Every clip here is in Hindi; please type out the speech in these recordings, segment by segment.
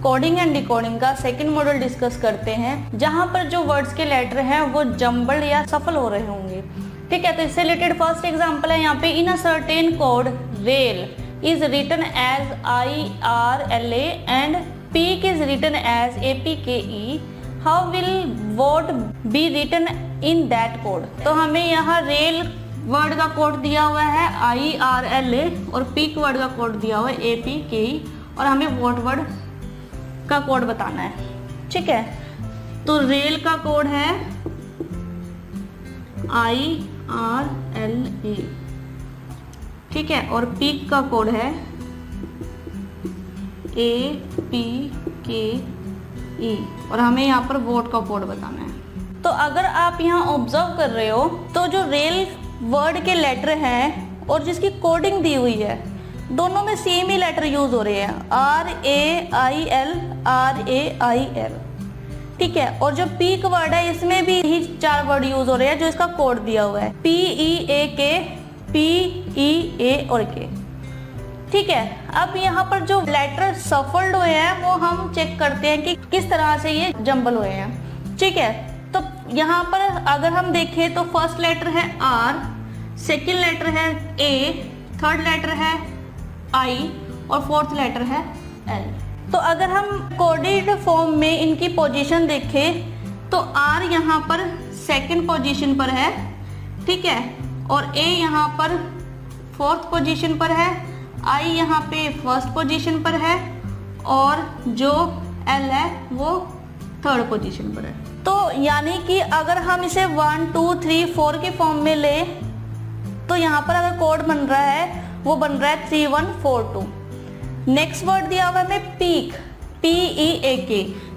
कोडिंग एंड डिकोडिंग का सेकंड मॉड्यूल डिस्कस करते हैं, जहां पर जो वर्ड्स के लेटर हैं वो जंबल या सफल हो रहे होंगे। ठीक है, तो इससे रिलेटेड फर्स्ट एग्जांपल है यहाँ पे, in a certain code rail is written as IRLA and peak is written as APKE, how will vote be written in that code. तो हमें यहाँ रेल वर्ड का कोड दिया हुआ है IRLA और पीक वर्ड का कोड दिया हुआ है APKE, और हमें वोट वर्ड का कोड बताना है। ठीक है, तो रेल का कोड है IRLA, ठीक है, और पीक का कोड है APKE, और हमें यहाँ पर वोट का कोड बताना है। तो अगर आप यहाँ ऑब्जर्व कर रहे हो तो जो रेल वर्ड के लेटर हैं और जिसकी कोडिंग दी हुई है, दोनों में सेम ही लेटर यूज हो रहे हैं, RAIL RAIL। ठीक है, और जो पीक वर्ड है इसमें भी ही 4 वर्ड यूज हो रहे हैं जो इसका कोड दिया हुआ है, PEAK PEA और K। ठीक है, अब यहाँ पर जो लेटर सफल्ड हुए हैं वो हम चेक करते हैं कि किस तरह से ये जंबल हुए हैं। ठीक है, तो यहाँ पर अगर हम देखें तो फर्स्ट लेटर है R, सेकेंड लेटर है A, थर्ड लेटर है I और फोर्थ लेटर है L। तो अगर हम कोडेड फॉर्म में इनकी पोजीशन देखें तो R यहाँ पर सेकंड पोजीशन पर है, ठीक है, और A यहाँ पर फोर्थ पोजीशन पर है, I यहाँ पे फर्स्ट पोजीशन पर है, और जो L है वो थर्ड पोजीशन पर है। तो यानी कि अगर हम इसे 1 2 3 4 के फॉर्म में ले तो यहाँ पर अगर कोड बन रहा है वो बन रहा है 3142। नेक्स्ट वर्ड दिया हुआ है पीक PEAK,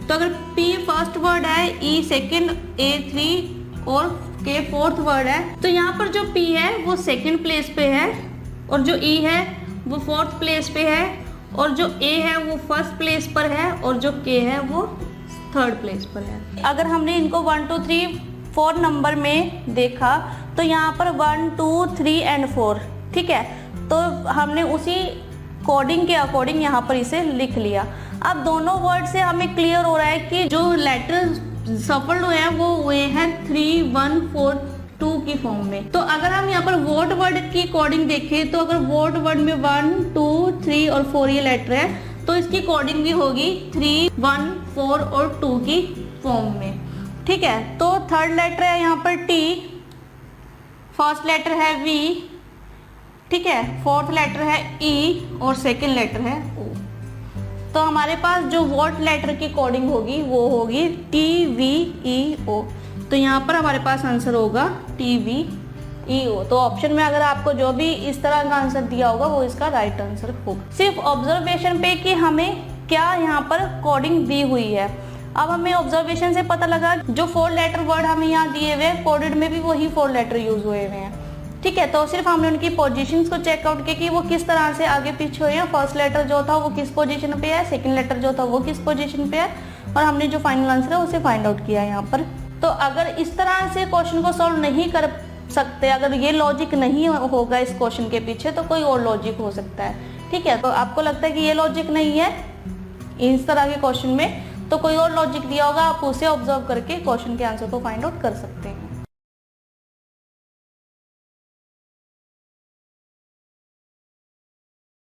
तो अगर P फर्स्ट वर्ड है, E सेकेंड, A 3 और K फोर्थ वर्ड है, तो यहाँ पर जो P है वो सेकेंड प्लेस पे है, और जो E है वो फोर्थ प्लेस पे है, और जो A है वो फर्स्ट प्लेस पर है, और जो K है वो थर्ड प्लेस पर है। अगर हमने इनको 1 2 3 4 नंबर में देखा तो यहाँ पर 1 2 3 एंड 4, ठीक है, तो हमने उसी कोडिंग के अकॉर्डिंग यहाँ पर इसे लिख लिया। अब दोनों वर्ड से हमें क्लियर हो रहा है कि जो लेटर सफल हुए हैं वो हुए हैं 3 1 4 2 की फॉर्म में। तो अगर हम यहाँ पर वोट वर्ड की कोडिंग देखें तो अगर वोट वर्ड में 1 2 3 और 4 ये लेटर है तो इसकी कोडिंग भी होगी 3 1 4 और 2 की फॉर्म में। ठीक है, तो थर्ड लेटर है यहाँ पर T, फर्स्ट लेटर है V, ठीक है, फोर्थ लेटर है E और सेकेंड लेटर है O। तो हमारे पास जो वोट लेटर की कोडिंग होगी वो होगी TVEO। तो यहाँ पर हमारे पास आंसर होगा TVEO। तो ऑप्शन में अगर आपको जो भी इस तरह का आंसर दिया होगा वो इसका राइट आंसर होगा। सिर्फ ऑब्जर्वेशन पे कि हमें क्या यहाँ पर कोडिंग दी हुई है। अब हमें ऑब्जर्वेशन से पता लगा जो 4 लेटर वर्ड हमें यहाँ दिए हुए हैं कोडेड में भी वही 4 लेटर यूज हुए हुए हैं। ठीक है, तो सिर्फ हमने उनकी पोजीशंस को चेकआउट किया कि वो किस तरह से आगे पीछे हुए हैं। फर्स्ट लेटर जो था वो किस पोजीशन पे है, सेकंड लेटर जो था वो किस पोजीशन पे है, और हमने जो फाइनल आंसर है उसे फाइंड आउट किया यहाँ पर। तो अगर इस तरह से क्वेश्चन को सॉल्व नहीं कर सकते, अगर ये लॉजिक नहीं होगा इस क्वेश्चन के पीछे, तो कोई और लॉजिक हो सकता है। ठीक है, तो आपको लगता है कि ये लॉजिक नहीं है इस तरह के क्वेश्चन में, तो कोई और लॉजिक दिया होगा, आप उसे ऑब्जर्व करके क्वेश्चन के आंसर को फाइंड आउट कर सकते हैं।